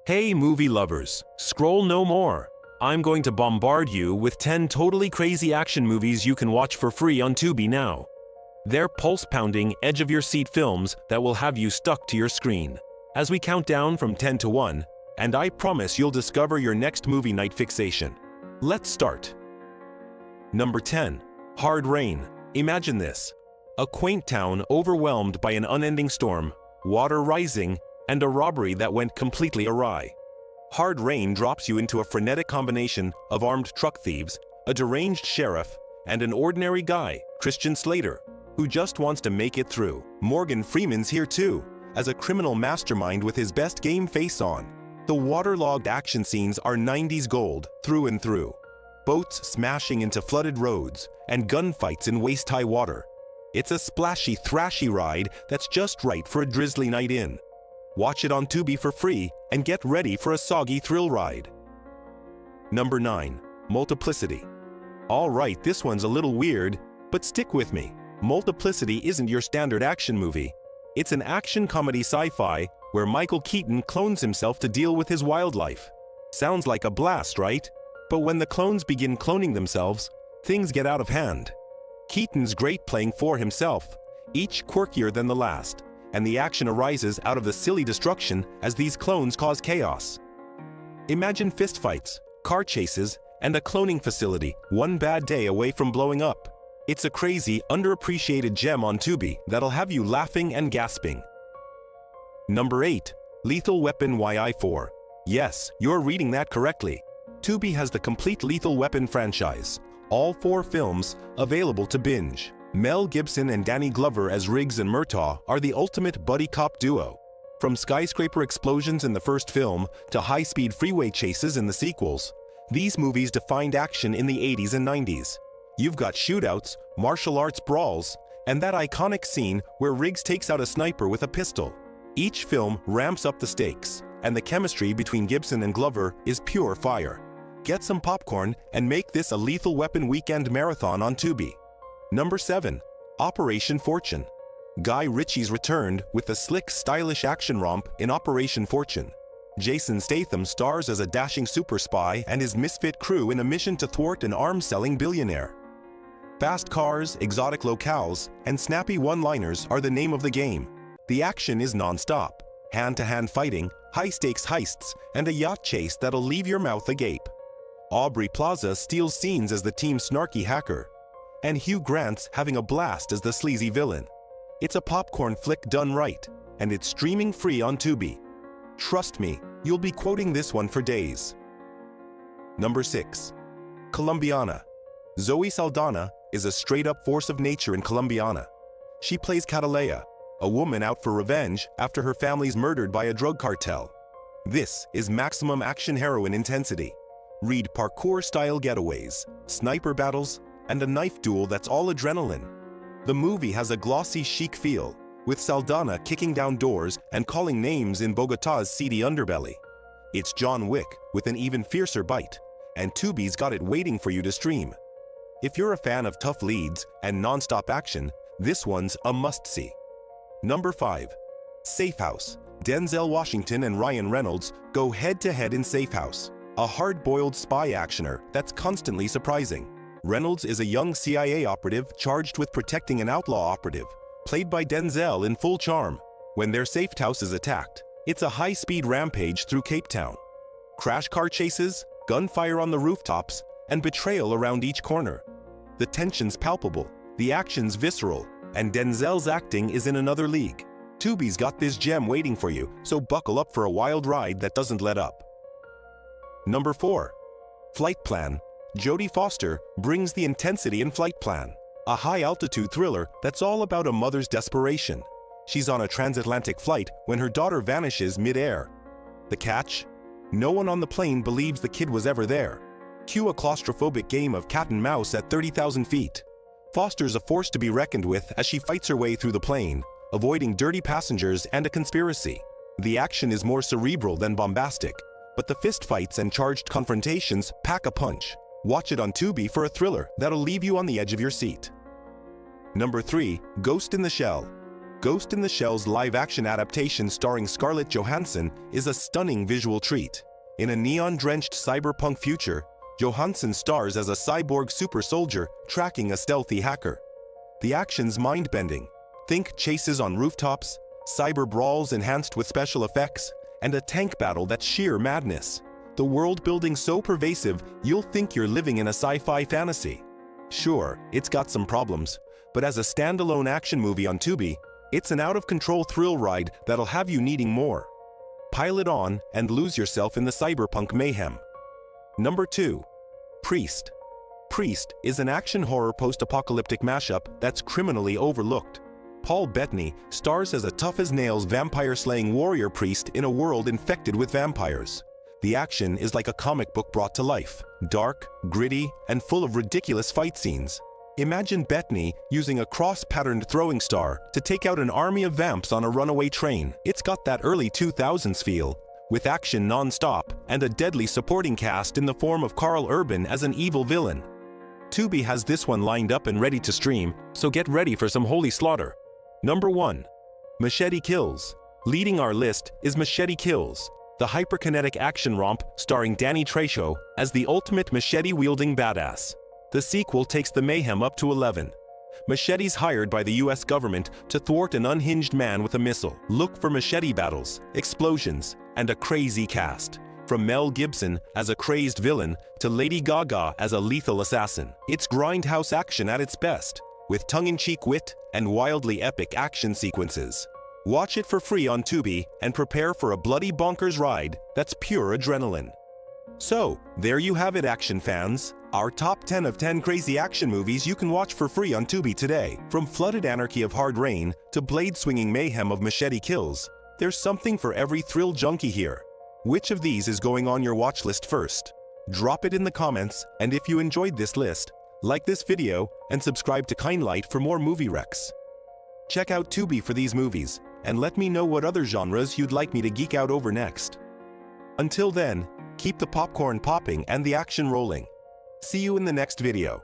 Hey movie lovers, scroll no more. I'm going to bombard you with 10 totally crazy action movies you can watch for free on Tubi now. They're pulse-pounding, edge-of-your-seat films that will have you stuck to your screen. As we count down from 10 to 1, and I promise you'll discover your next movie night fixation. Let's start. Number 10. Hard Rain. Imagine this. A quaint town overwhelmed by an unending storm, water rising, and a robbery that went completely awry. Hard Rain drops you into a frenetic combination of armed truck thieves, a deranged sheriff, and an ordinary guy, Christian Slater, who just wants to make it through. Morgan Freeman's here too, as a criminal mastermind with his best game face on. The waterlogged action scenes are 90s gold through and through. Boats smashing into flooded roads, and gunfights in waist-high water. It's a splashy, thrashy ride that's just right for a drizzly night in. Watch it on Tubi for free and get ready for a soggy thrill ride. Number 9. Multiplicity. Alright, this one's a little weird, but stick with me. Multiplicity isn't your standard action movie. It's an action comedy sci-fi where Michael Keaton clones himself to deal with his wildlife. Sounds like a blast, right? But when the clones begin cloning themselves, things get out of hand. Keaton's great playing for himself, each quirkier than the last, and the action arises out of the silly destruction as these clones cause chaos. Imagine fistfights, car chases, and a cloning facility one bad day away from blowing up. It's a crazy, underappreciated gem on Tubi that'll have you laughing and gasping. Number 8. Lethal Weapon YI4. Yes, you're reading that correctly. Tubi has the complete Lethal Weapon franchise, all 4 films available to binge. Mel Gibson and Danny Glover as Riggs and Murtaugh are the ultimate buddy cop duo. From skyscraper explosions in the first film to high-speed freeway chases in the sequels, these movies defined action in the 80s and 90s. You've got shootouts, martial arts brawls, and that iconic scene where Riggs takes out a sniper with a pistol. Each film ramps up the stakes, and the chemistry between Gibson and Glover is pure fire. Get some popcorn and make this a Lethal Weapon weekend marathon on Tubi. Number 7. Operation Fortune. Guy Ritchie's returned with a slick, stylish action romp in Operation Fortune. Jason Statham stars as a dashing super spy and his misfit crew in a mission to thwart an arms-selling billionaire. Fast cars, exotic locales, and snappy one-liners are the name of the game. The action is non-stop. Hand-to-hand fighting, high-stakes heists, and a yacht chase that'll leave your mouth agape. Aubrey Plaza steals scenes as the team's snarky hacker, and Hugh Grant's having a blast as the sleazy villain. It's a popcorn flick done right, and it's streaming free on Tubi. Trust me, you'll be quoting this one for days. Number 6. Colombiana. Zoe Saldana is a straight-up force of nature in Colombiana. She plays Catalea, a woman out for revenge after her family's murdered by a drug cartel. This is maximum action heroine intensity. Read parkour-style getaways, sniper battles, and a knife duel that's all adrenaline. The movie has a glossy, chic feel, with Saldana kicking down doors and calling names in Bogotá's seedy underbelly. It's John Wick with an even fiercer bite, and Tubi's got it waiting for you to stream. If you're a fan of tough leads and non-stop action, this one's a must-see. Number 5. Safe House. Denzel Washington and Ryan Reynolds go head-to-head in Safe House, a hard-boiled spy actioner that's constantly surprising. Reynolds is a young CIA operative charged with protecting an outlaw operative, played by Denzel in full charm. When their safe house is attacked, it's a high-speed rampage through Cape Town. Crash car chases, gunfire on the rooftops, and betrayal around each corner. The tension's palpable, the action's visceral, and Denzel's acting is in another league. Tubi's got this gem waiting for you, so buckle up for a wild ride that doesn't let up. Number 4. Flightplan. Jodie Foster brings the intensity in Flightplan, a high-altitude thriller that's all about a mother's desperation. She's on a transatlantic flight when her daughter vanishes mid-air. The catch? No one on the plane believes the kid was ever there. Cue a claustrophobic game of cat and mouse at 30,000 feet. Foster's a force to be reckoned with as she fights her way through the plane, avoiding dirty passengers and a conspiracy. The action is more cerebral than bombastic, but the fistfights and charged confrontations pack a punch. Watch it on Tubi for a thriller that'll leave you on the edge of your seat. Number 3. Ghost in the Shell. Ghost in the Shell's live-action adaptation starring Scarlett Johansson is a stunning visual treat. In a neon-drenched cyberpunk future, Johansson stars as a cyborg super soldier tracking a stealthy hacker. The action's mind-bending. Think chases on rooftops, cyber brawls enhanced with special effects, and a tank battle that's sheer madness. The world-building so pervasive, you'll think you're living in a sci-fi fantasy. Sure, it's got some problems, but as a standalone action movie on Tubi, it's an out-of-control thrill ride that'll have you needing more. Pile it on and lose yourself in the cyberpunk mayhem. Number 2. Priest. Priest is an action horror post-apocalyptic mashup that's criminally overlooked. Paul Bettany stars as a tough-as-nails vampire-slaying warrior priest in a world infected with vampires. The action is like a comic book brought to life, dark, gritty, and full of ridiculous fight scenes. Imagine Bettany using a cross-patterned throwing star to take out an army of vamps on a runaway train. It's got that early 2000s feel, with action non-stop and a deadly supporting cast in the form of Karl Urban as an evil villain. Tubi has this one lined up and ready to stream, so get ready for some holy slaughter. Number 1. Machete Kills. Leading our list is Machete Kills, the hyperkinetic action romp starring Danny Trejo as the ultimate machete-wielding badass. The sequel takes the mayhem up to 11. Machete's hired by the US government to thwart an unhinged man with a missile. Look for machete battles, explosions, and a crazy cast. From Mel Gibson as a crazed villain to Lady Gaga as a lethal assassin. It's grindhouse action at its best, with tongue-in-cheek wit and wildly epic action sequences. Watch it for free on Tubi and prepare for a bloody bonkers ride that's pure adrenaline. So, there you have it, action fans. Our top 10 of 10 crazy action movies you can watch for free on Tubi today. From flooded anarchy of Hard Rain to blade-swinging mayhem of Machete Kills, there's something for every thrill junkie here. Which of these is going on your watch list first? Drop it in the comments, and if you enjoyed this list, like this video and subscribe to Kinelight for more movie recs. Check out Tubi for these movies, and let me know what other genres you'd like me to geek out over next. Until then, keep the popcorn popping and the action rolling. See you in the next video.